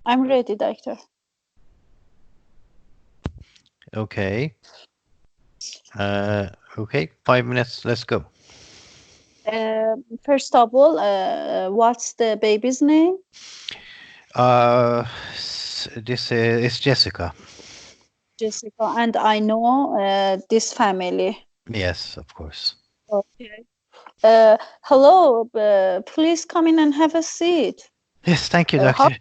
I'm ready, doctor. Okay. Okay, 5 minutes. Let's go. First of all, what's the baby's name? This is Jessica. Jessica, and I know this family. Yes, of course. Okay. Hello, please come in and have a seat. Yes, thank you, How? doctor.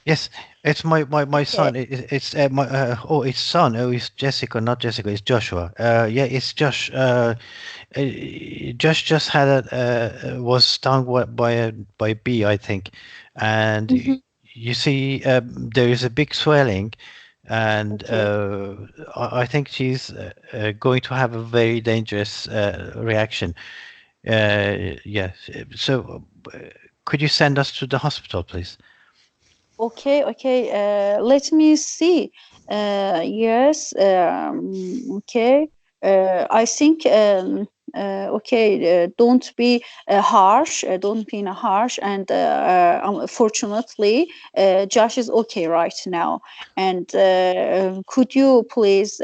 Yes, it's my Okay. son. It's my it's son. Oh, it's Jessica, not Jessica. It's Joshua. Yeah, it's Josh. Josh just had was stung by a bee, I think, and Mhm. you see, there is a big swelling, and Okay. I think she's going to have a very dangerous reaction. Yes. So, could you send us to the hospital, please? Okay. Okay. Let me see. Yes. Okay. I think. Okay. Don't be harsh. Don't be harsh. And fortunately, Josh is okay right now. And could you please,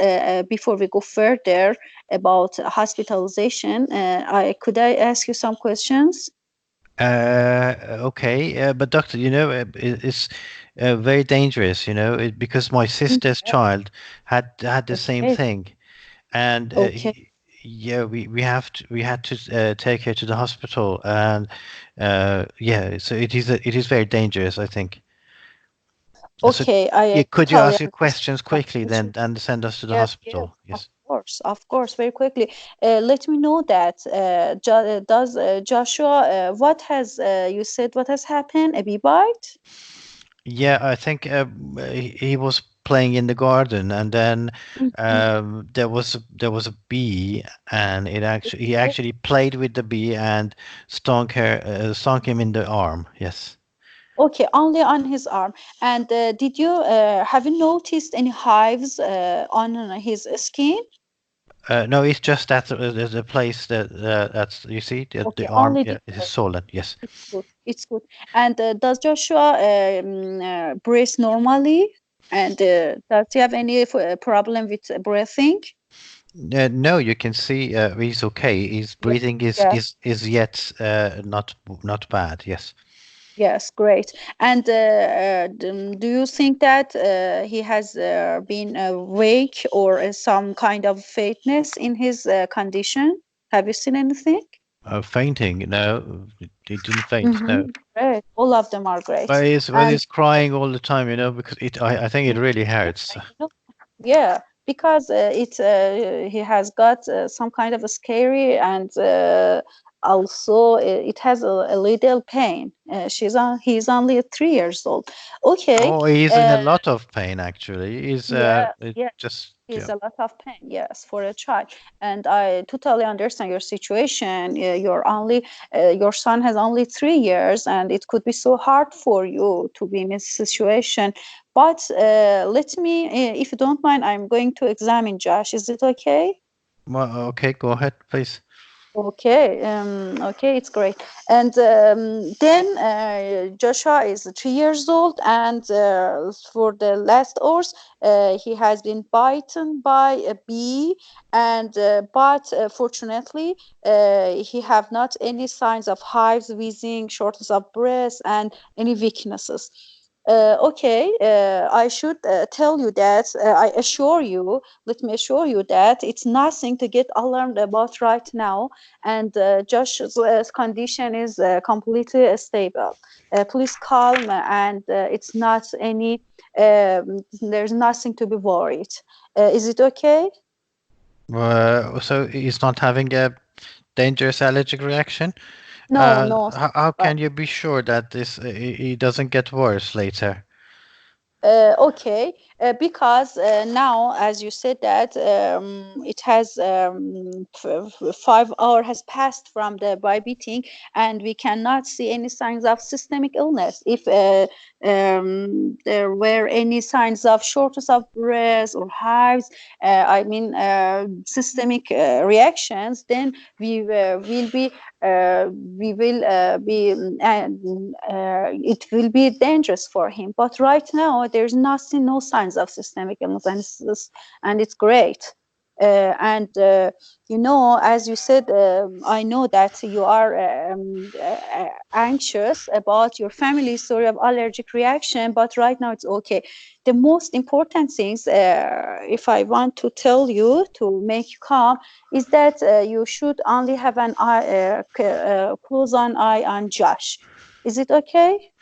before we go further about hospitalization, I ask you some questions? Okay, but doctor, it's very dangerous, because my Mm. sister's child had the same Okay. thing, and Okay. yeah, we had to take her to the hospital, and yeah, so it is very dangerous, I think. So, Okay, I yeah, could you totally ask your questions understand. quickly then and send us to the Yes, yes, hospital? Yes. of course, very quickly. Let me know that does Joshua, what has you said? What has happened? A bee bite? Yeah, I think he was playing in the garden, and then Mhm. there was a bee, and he Okay, actually played with the bee and stung him in the arm. Yes. okay, only on his arm. And did you have you noticed any hives on his skin? No, it's just that the place that's you see the Okay, arm, only yeah, the it is swollen. Yes. it's good. It's good. And does Joshua breathe normally? And does he have any problem with breathing? No, you can see he's okay. His Yes, breathing yes, is yet not bad. Yes. yes, great. And do you think that he has been awake or some kind of faintness in his condition? Have you seen anything? Fainting? No, he didn't faint. No. Mm-hmm. Great. All of them are great. But And he's crying all the time, because I think it really yeah, hurts. I know. Yeah, because he has got some kind of a scary and also it has a little pain. He's only 3 years old. Okay. Oh, he's in Uh, a lot of pain actually. yeah, It yeah. just Is yeah. a lot of pain, yes, for a child, and I totally understand your situation. Your son has only 3 years, and it could be so hard for you to be in this situation. But let me, if you don't mind, I'm going to examine Josh. Is it okay? Well, okay, go ahead, please. Okay, okay, it's great. And then Joshua is 3 years old, and for the last hours, he has been bitten by a bee, and but fortunately, he have not any signs of hives, wheezing, shortness of breath, and any weaknesses. Okay, I should tell you that let me assure you that it's nothing to get alarmed about right now, and Josh's condition is completely stable. Please calm, and it's not any. There's nothing to be worried. Is it okay? So he's not having a dangerous allergic reaction. No, no. How can you be sure that this he doesn't get worse later? Okay, because now, as you said that it has 5 hours has passed from the by beating, and we cannot see any signs of systemic illness. If there were any signs of shortness of breath or hives, I mean systemic reactions, then we will be we will be it will be dangerous for him. But right now there's nothing, no signs of systemic illness, and it's great. And you know, as you said, I know that you are anxious about your family story of allergic reaction, but right now it's okay. The most important things, if I want to tell you to make you calm, is that you should only have an eye, close an eye on Josh. Is it okay?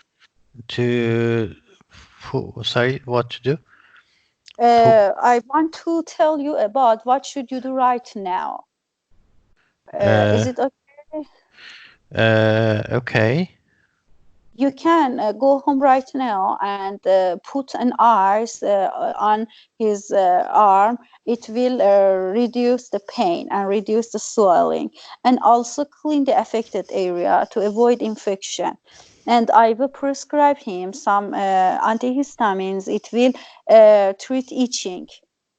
To, sorry, what to do? I want to tell you about what should you do right now. Is Uh, it okay? okay. You can go home right now and put an ice on his arm. It will reduce the pain and reduce the swelling, and also clean the affected area to avoid infection. And I will prescribe him some antihistamines. It will treat itching,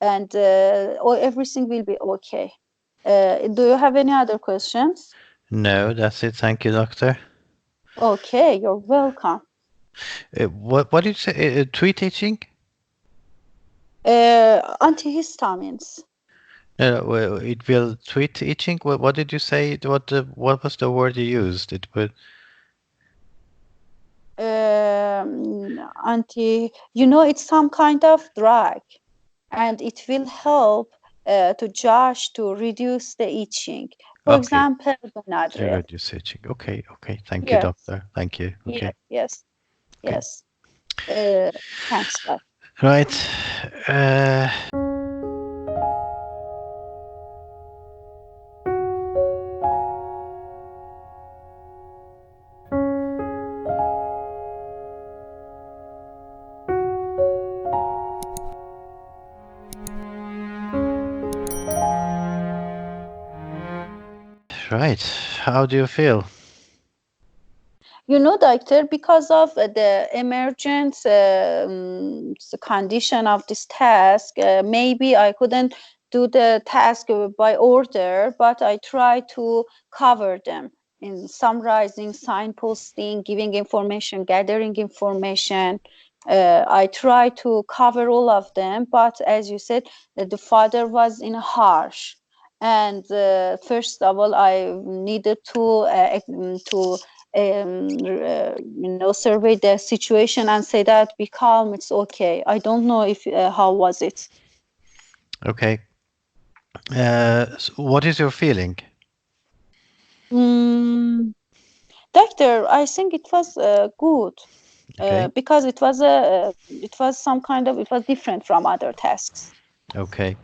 and everything will be okay. Do you have any other questions? No, that's it. Thank you, doctor. Okay, you're welcome. What did you say? Tweet itching? Antihistamines. No, well, it will tweet itching. What did you say? What was the word you used? It would. You know, it's some kind of drug, and it will help to Josh to reduce the itching. For Okay. example, Zero Benadryl. usage. Okay. Okay. Thank you, Yes, doctor. Thank you. Okay. yes, yes, Okay. yes. Uh, Thanks, bye. Right. Uh, right. How do you feel? You know, doctor, because of the emergent condition of this task, maybe I couldn't do the task by order, but I try to cover them in summarizing, signposting, giving information, gathering information. I try to cover all of them, but as you said, the father was in a harsh. And first of all, I needed you know, survey the situation and say that be calm, it's okay. I don't know if how was it. Okay. What is your feeling? mm, Doctor, I think it was good Okay. because it was some kind of, it was different from other tasks. Okay.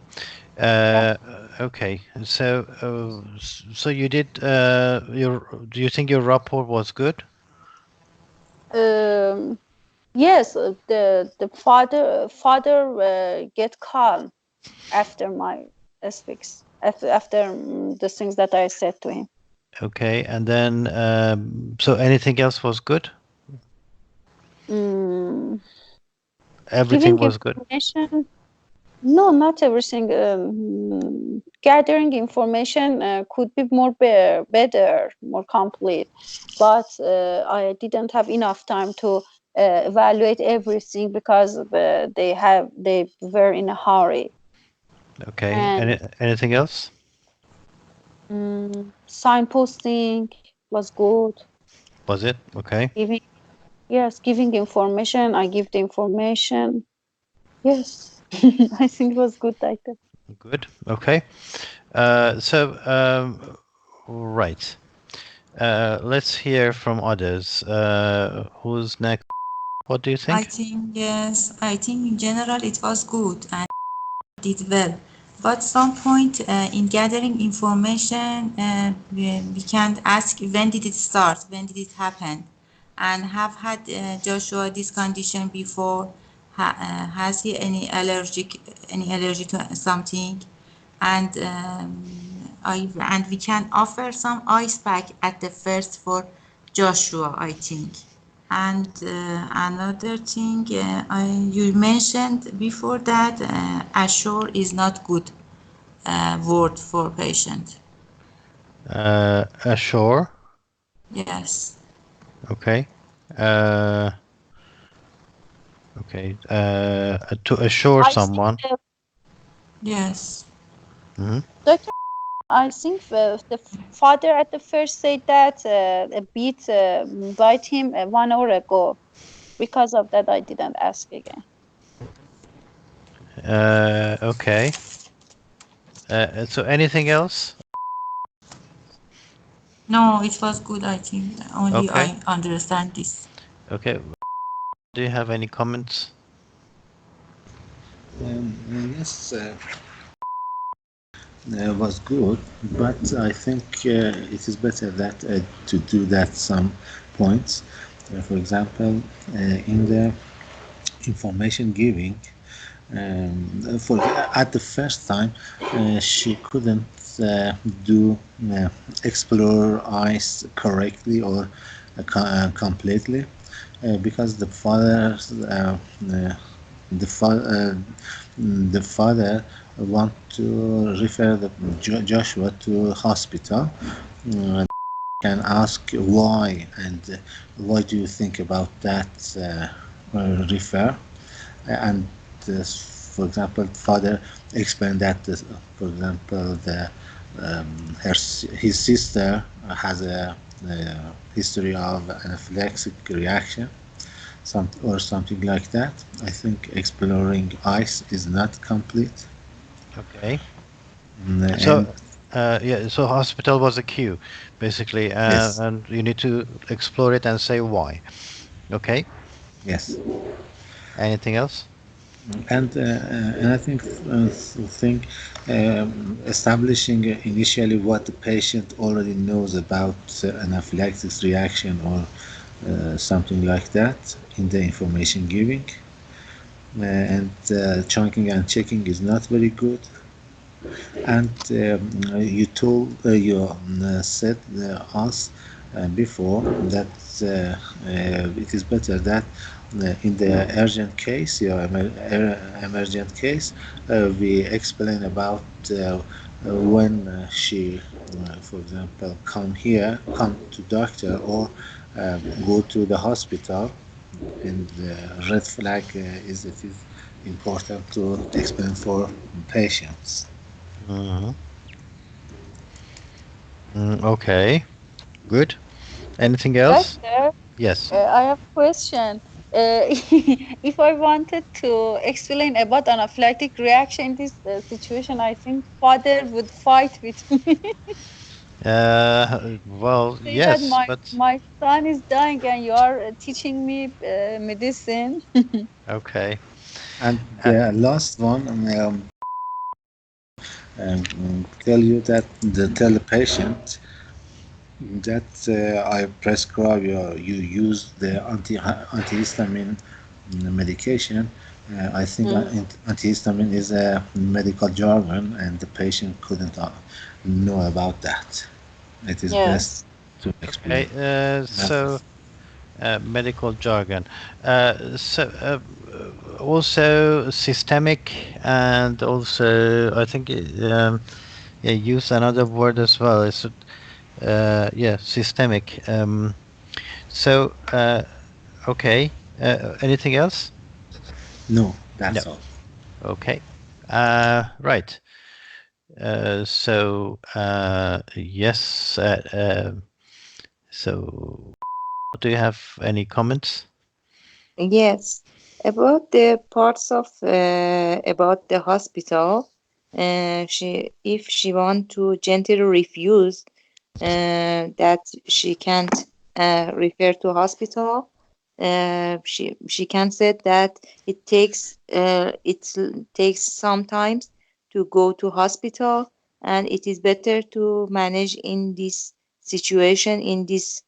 Yeah. Okay. So, so you did your. Do you think your rapport was good? um, yes, the father get calm after my speaks, after the things that I said to him. Okay. And then, so anything else was good? Mm, Everything Giving was good. information, no, not everything. Gathering information could be more better, more complete, but I didn't have enough time to evaluate everything because they were in a hurry. Okay. And Anything else? signposting was good. Was it? Okay. Giving, yes, giving information. I give the information. Yes, I think it was good like that. Good. Okay. So, right. Let's hear from others. Who's next? What do you I think? think yes, I think in general it was good and did well. But some point in gathering information, we can ask when did it start, when did it happen, and have had Joshua this condition before? Has he any allergy to something? And and we can offer some ice pack at the first for Joshua, I think. And another thing, you mentioned before that assure is not good word for patient. Ashore. Yes. Okay. Uh, okay. To assure I think someone. Yes. Hmm. Doctor, I think the father at the first said that a bit invite him 1 hour ago. Because of that, I didn't ask again. Okay. So anything else? No, it was good, I think. Only Okay. I understand this. Okay. Do you have any comments? Yes, was good, but I think it is better that to do that some points. For example, in the information giving, for at the first time, she couldn't do explore eyes correctly or completely because the father want to refer Joshua to hospital. Uh, can ask why and what do you think about that refer and for example father explained that for example his sister has a history of anaphylactic reaction or something like that. I think exploring ice is not complete. Okay. And So, yeah, so hospital was a cue, basically, yes, and you need to explore it and say why. Okay. yes. Anything else? And I think establishing initially what the patient already knows about anaphylactic reaction or something like that in the information giving, and chunking and checking is not very good. And you said us before that it is better that in the urgent case, your emergent case, we explain about when she, for example, come to doctor or go to the hospital. And the red flag is it is important to explain for patients. Hmm. Okay. Good. Anything else? Doctor, Yes. I have a question. If I wanted to explain about anaphylactic reaction in this situation, I think father would fight with me. Well, Say that yes, my but my son is dying and you are teaching me medicine. okay. And Uh, the last one, tell you that tell the patient that I prescribe you use the antihistamine medication. I think Mm, antihistamine is a medical jargon, and the patient couldn't know about that. It is best yes. to explain. okay. Uh, Medical jargon. Also systemic, and also I think yeah, use another word as well. Yeah, systemic. So okay. Anything else? no, No. that's all. Okay. Right. Yes. So do you have any comments? Yes, about the parts of about the hospital, she if she want to gently refuse that she can't refer to hospital, she can say that it takes sometimes to go to hospital, and it is better to manage in this situation in this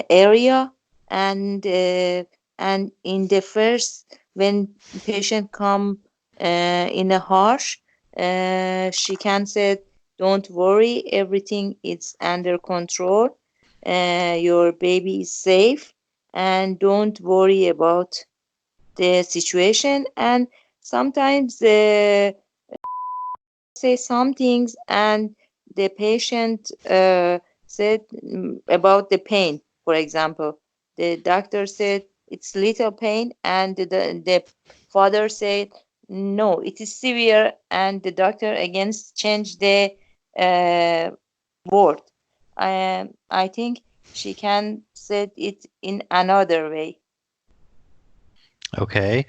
area, and in the first when patient come in a harsh, she can say don't worry, everything is under control, your baby is safe, and don't worry about the situation. And sometimes say some things and the patient said about the pain, for example. The doctor said it's little pain, and the father said no, it is severe, and the doctor again changed the uh, word. I think she can say it in another way. Okay.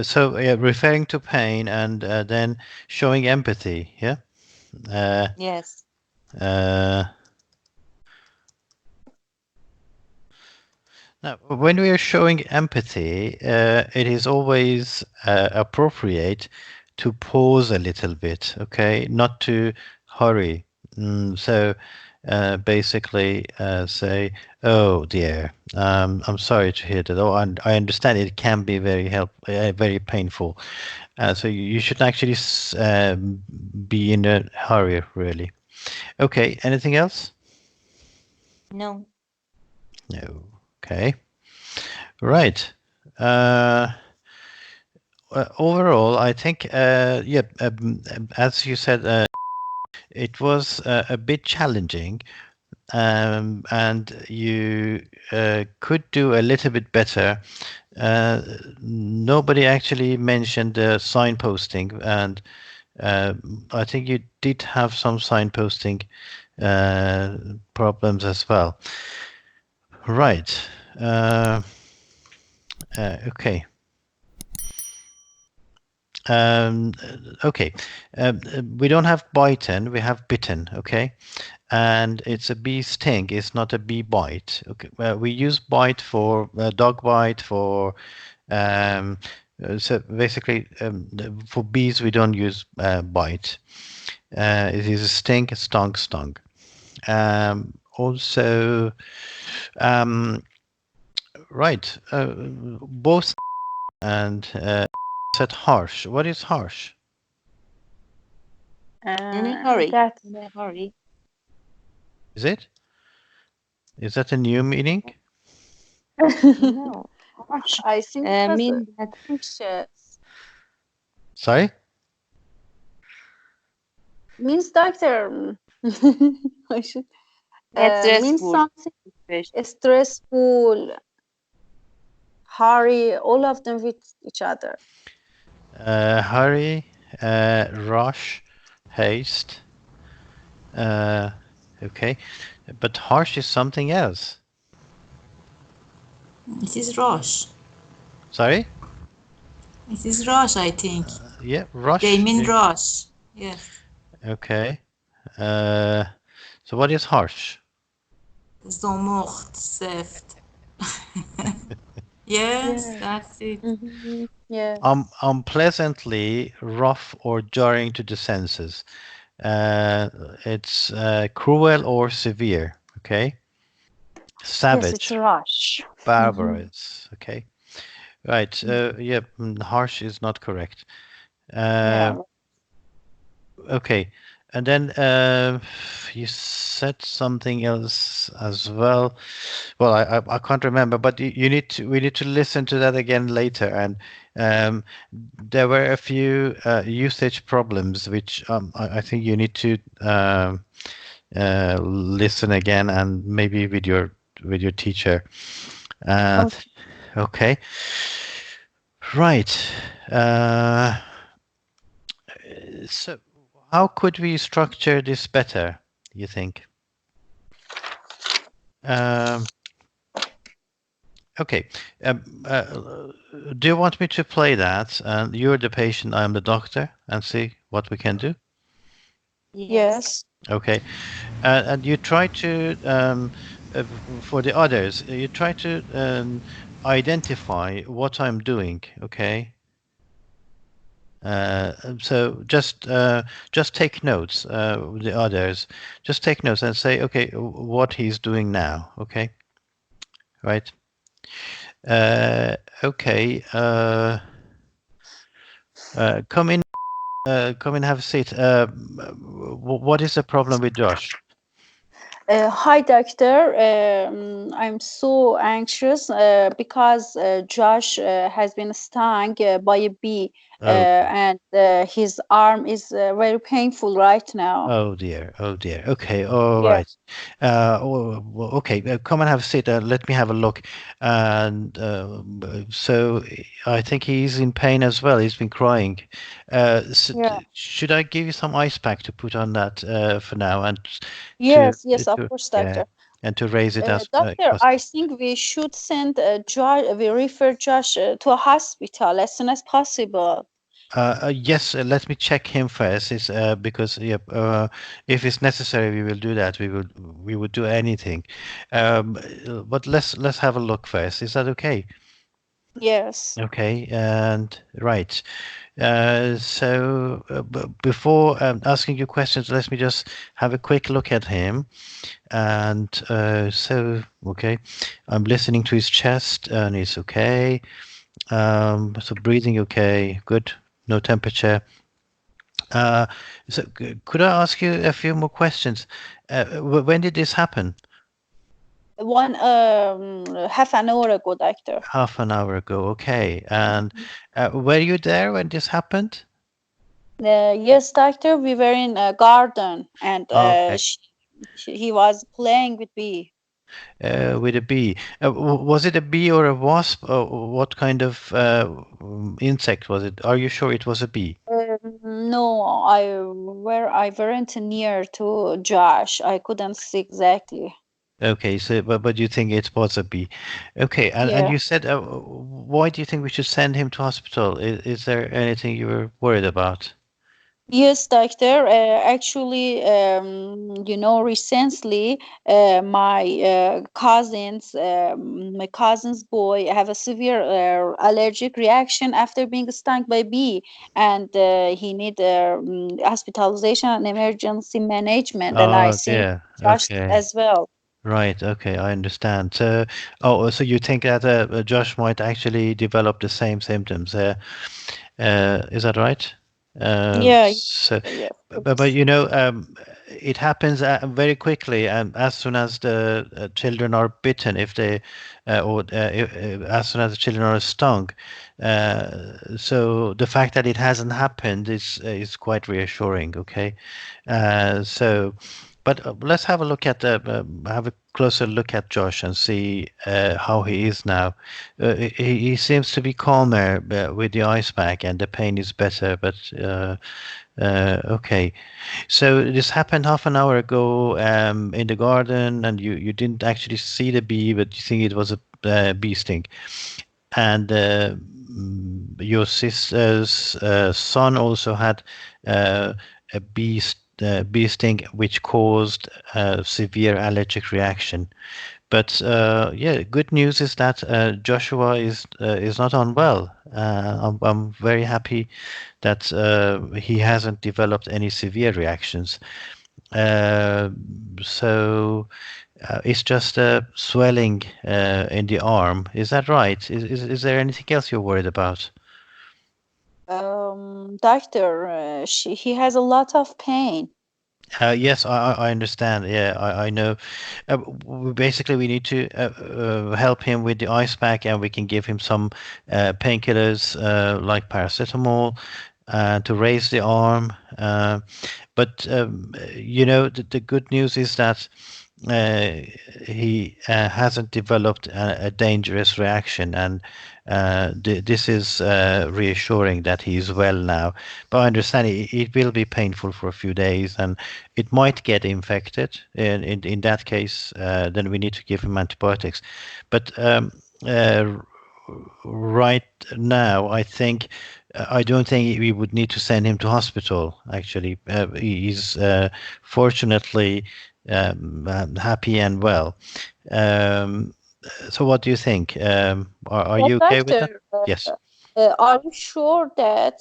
So referring to pain and then showing empathy. Yeah. Uh, Yes. uh, Now, when we are showing empathy, it is always appropriate to pause a little bit, okay? Not to hurry. So basically say, oh dear, I'm sorry to hear that. Oh, and I understand it can be very painful. So you should actually be in a hurry, really. Okay, anything else? No. No. Okay. Right. Uh, Overall, I think, yeah, as you said, it was a bit challenging, and you could do a little bit better. Nobody actually mentioned signposting, and I think you did have some signposting problems as well. Right. Okay. Okay. We don't have bitten, we have bitten, okay? And it's a bee sting, it's not a bee bite. Okay. We use bite for dog bite, for so basically for bees we don't use bite. It is a sting, stung, stung. Also, right, both and said harsh. What is harsh? In a hurry. That In a hurry. Is it? Is that a new meaning? No. Harsh. I think it was Mean that anxious. Sorry? Means doctor. I should means stressful something situation. stressful, hurry, all of them with each other. Hurry, rush, haste. Okay. But harsh is something else. It is rush. Sorry? It is rush, I think. Yeah, They rush. mean rush. Yes. Okay. So what is harsh? زمخت سفت. Yes, Yeah. that's it. Yeah. Unpleasantly rough or jarring to the senses. It's cruel or severe. Okay. Yes, it's a Savage, rush. barbarous. Okay. Right. Yeah, harsh is not correct. Uh, Yeah. okay. And then you said something else as well. Well, I can't remember, but we need to listen to that again later. And there were a few usage problems which I think you need to listen again, and maybe with your teacher. Uh, Okay. okay. Right. So how could we structure this better, you think? Um, okay. Do you want me to play that? And you're the patient, I'm the doctor, and see what we can do? Yes. Yes. Okay. And you try to, for the others, you try to identify what I'm doing, okay? So just take notes, the others. Just take notes and say, okay, what he's doing now, okay? Right? Okay. Come in. Come and have a seat. What is the problem with Josh? Hi, doctor. I'm so anxious because Josh has been stung by a bee, Oh, and his arm is very painful right now. oh dear, oh dear. Okay, all Yeah. right. Okay, come and have a seat. Let me have a look. And so I think he's in pain as well. He's been crying. Yeah. Should I give you some ice pack to put on that for now and Yes, yes, of course, yeah, doctor. and to raise it as Doctor, I think we should send Josh. We refer Josh to a hospital as soon as possible. yes, let me check him first. It's because yep, if it's necessary, we will do that. We would do anything. But let's have a look first. Is that okay? Yes. Okay, and right. Before asking you questions, let me just have a quick look at him. And okay, I'm listening to his chest, and it's okay. So breathing okay, good, no temperature. Uh, could I ask you a few more questions? When did this happen? One half an hour ago, doctor. Half an hour ago. Okay. And were you there when this happened? Yes, doctor, we were in a garden and Okay. he was playing with bee. With a bee. Was it a bee or a wasp? Or what kind of insect was it? Are you sure it was a bee? No, I weren't near to Josh. I couldn't see exactly. Okay, so but you think it was a bee. Okay, and Yeah. you said why do you think we should send him to hospital? Is there anything you were worried about? Yes, doctor. Actually, recently, my cousin's boy have a severe allergic reaction after being stung by bee, and he need hospitalization and emergency management. And I Oh think dear. Josh Okay. as well. Right. Okay. I understand. So, so you think that Josh might actually develop the same symptoms? Is that right? Yeah, So, yeah. but it happens very quickly, and as soon as the children are bitten, if they, as soon as the children are stung, so the fact that it hasn't happened is quite reassuring. Okay, so. But let's have a look at have a closer look at Josh and see how he is now. He seems to be calmer with the ice pack, and the pain is better. But okay, so this happened half an hour ago in the garden, and you didn't actually see the bee, but you think it was a bee sting. And your sister's son also had a bee sting, which caused a severe allergic reaction. But yeah, good news is that Joshua is not unwell. I'm very happy that he hasn't developed any severe reactions. Uh, so it's just a swelling in the arm. Is that right? Is there anything else you're worried about? Doctor, he has a lot of pain. Yes, I understand. Yeah, I know. Basically, we need to help him with the ice pack, and we can give him some painkillers like paracetamol to raise the arm. But the good news is that uh, he hasn't developed a dangerous reaction, and this is reassuring that he's well now. But I understand it will be painful for a few days, and it might get infected. In that case, then we need to give him antibiotics. But uh, right now, I don't think we would need to send him to hospital. Actually, he's fortunately happy and well. Um, so, what do you think? Are But you okay with that? doctor, Yes. are you sure that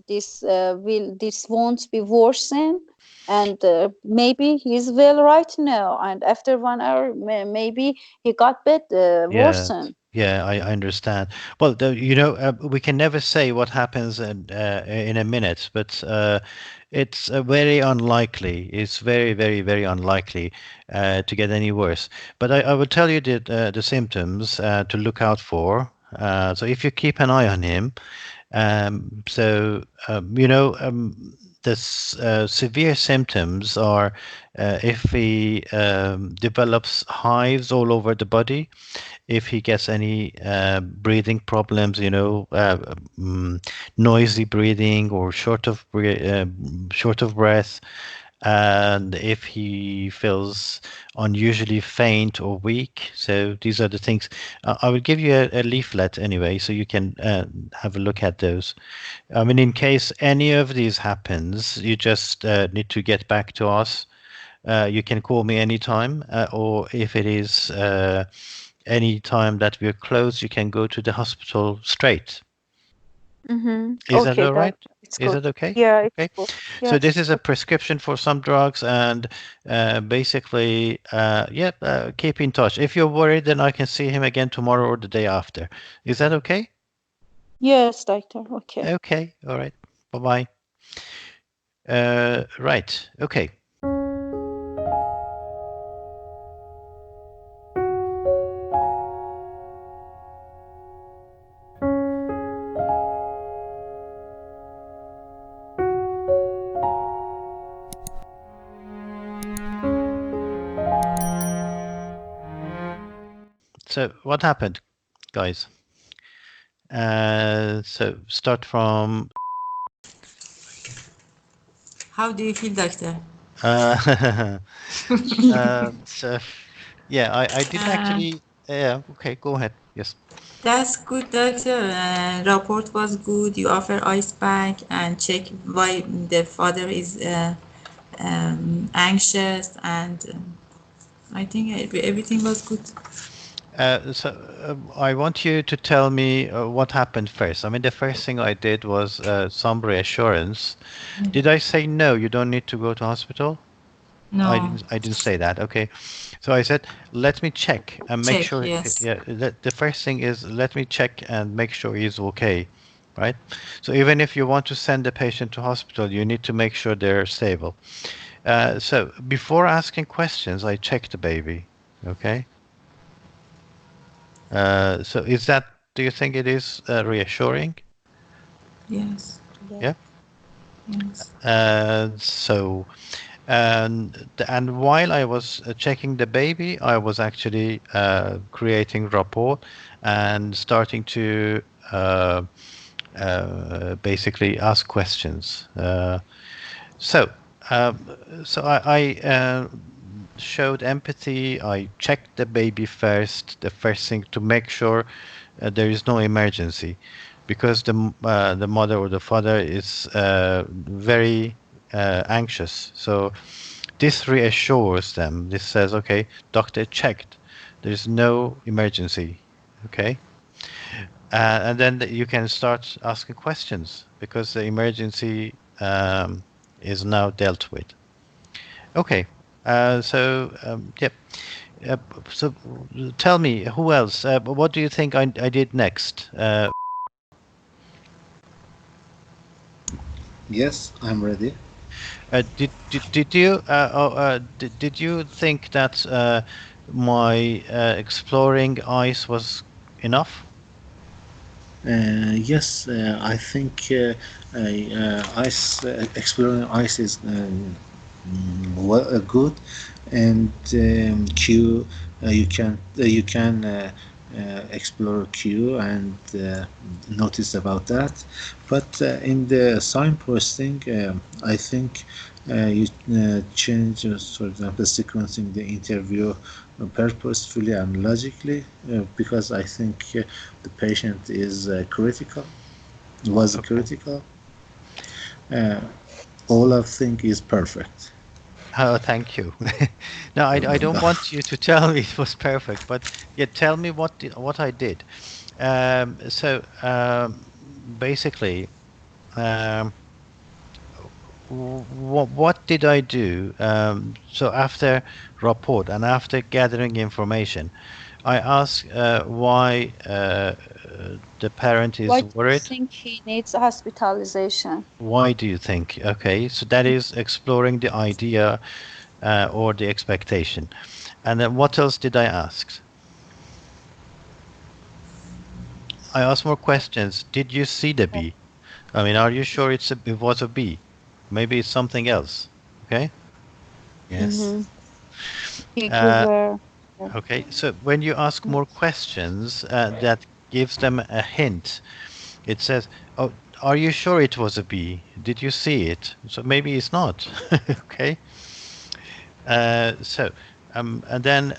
this won't be worsened? And maybe he's well right now, and after 1 hour, maybe he got bit Yes. worsened. Yeah, I understand. Well, we can never say what happens in a minute, but it's very unlikely. It's very, very, very unlikely to get any worse. But I will tell you the symptoms to look out for. So if you keep an eye on him, so the severe symptoms are if he develops hives all over the body, if he gets any breathing problems, noisy breathing or short of breath, and if he feels unusually faint or weak. So these are the things. I will give you a leaflet anyway, so you can have a look at those. I mean, in case any of these happens, you just need to get back to us. You can call me anytime, or if it is any time that we're closed, you can go to the hospital straight. Is that Okay, all right? that it's Is good. that okay? Yeah, it's Okay. good. So Yes, this it's is a good. prescription for some drugs, and basically, yeah, keep in touch. If you're worried, then I can see him again tomorrow or the day after. Is that okay? Yes, doctor. Okay. Okay. All right. Bye bye. Right. Okay. So what happened, guys? So start from. How do you feel, doctor? Uh, so yeah, I didn't Uh, actually. Yeah. Okay. Go ahead. Yes. that's good, doctor. Report was good. You offer ice pack and check why the father is anxious, and I think everything was good. I want you to tell me what happened first. I mean, the first thing I did was some reassurance. Did I say no? You don't need to go to hospital? I No, didn't. I didn't say that. Okay. So I said, let me check and make check, sure. yes. Yeah. The first thing is let me check and make sure he's okay, right? So even if you want to send the patient to hospital, you need to make sure they're stable. So before asking questions, I check the baby. Okay. So is that? Do you think it is reassuring? Yes, Yeah. Yeah. yes. So and while I was checking the baby, I was actually creating rapport and starting to uh, basically ask questions. So, um, so I showed empathy. I checked the baby first, the first thing to make sure there is no emergency, because the mother or the father is very anxious. So this reassures them. This says, okay, doctor checked. There is no emergency. Okay. And then you can start asking questions because the emergency is now dealt with. Okay. Yep. Uh, so tell me, who else? What do you think I did next? Yes, I'm ready. Did you did you think that my exploring ice was enough? Yes, I think ice exploring ice is well, good, and Q you can explore Q and notice about that. But in the signposting, I think you change, for example, sequencing the interview purposefully and logically, because I think the patient is critical, was Okay. critical. Uh, all I think is perfect. Oh, thank you. No, I don't want you to tell me it was perfect, but yeah, tell me what I did. Basically, um, what did I do? So after report and after gathering information, I ask why the parent Why is do you worried. think he needs hospitalization? Why do you think? Okay, so that is exploring the idea or the expectation. And then what else did I ask? I asked more questions. Did you see the bee? I mean, are you sure it was a bee? Maybe it's something else. Okay. Yes. Mm-hmm. Think you Uh, were. okay. So when you ask more questions, that gives them a hint. It says, "Oh, are you sure it was a bee? Did you see it?" So maybe it's not. Okay. So, and then,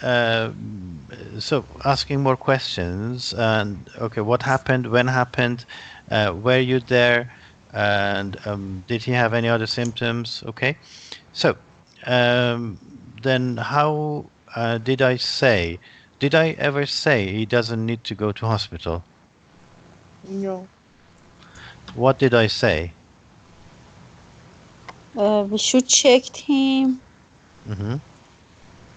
so asking more questions and okay, what happened? When happened? Were you there? And did he have any other symptoms? Okay. So, um, then how did I say? Did I ever say he doesn't need to go to hospital? No. What did I say? We should check him, Hmm.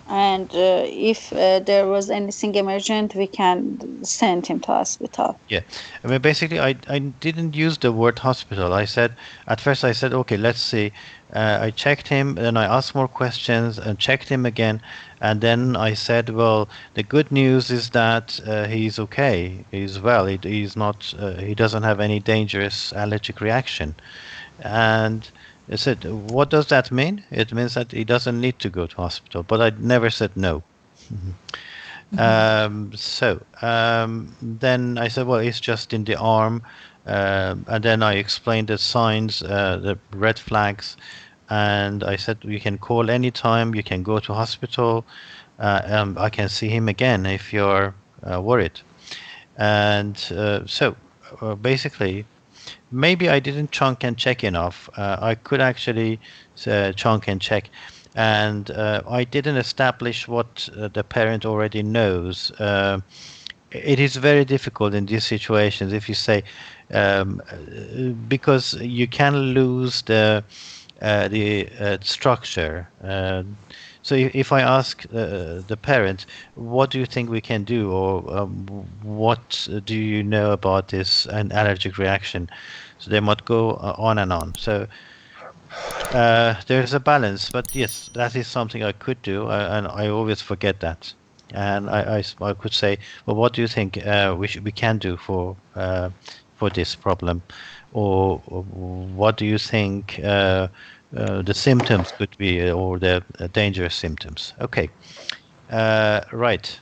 and if there was anything emergent, we can send him to hospital. Yeah, I mean, basically, I didn't use the word hospital. I said, at first, I said, okay, let's see. I checked him, then I asked more questions and checked him again. And then I said, well, the good news is that he's okay. He's well. He's not, he doesn't have any dangerous allergic reaction. And I said, what does that mean? It means that he doesn't need to go to hospital. But I never said no. Then I said, well, it's just in the arm. And then I explained the signs, the red flags. And I said, you can call anytime, you can go to hospital. I can see him again if you're worried. And basically, maybe I didn't chunk and check enough. I could actually chunk and check. And I didn't establish what the parent already knows. It is very difficult in these situations if you say, because you can lose the structure. So if I ask the parent, what do you think we can do, or what do you know about this an allergic reaction? So they might go on and on. So there's a balance, but yes, that is something I could do, and I always forget that. And I could say, well, what do you think we can do for this problem, or what do you think the symptoms could be, or the dangerous symptoms? Okay, right.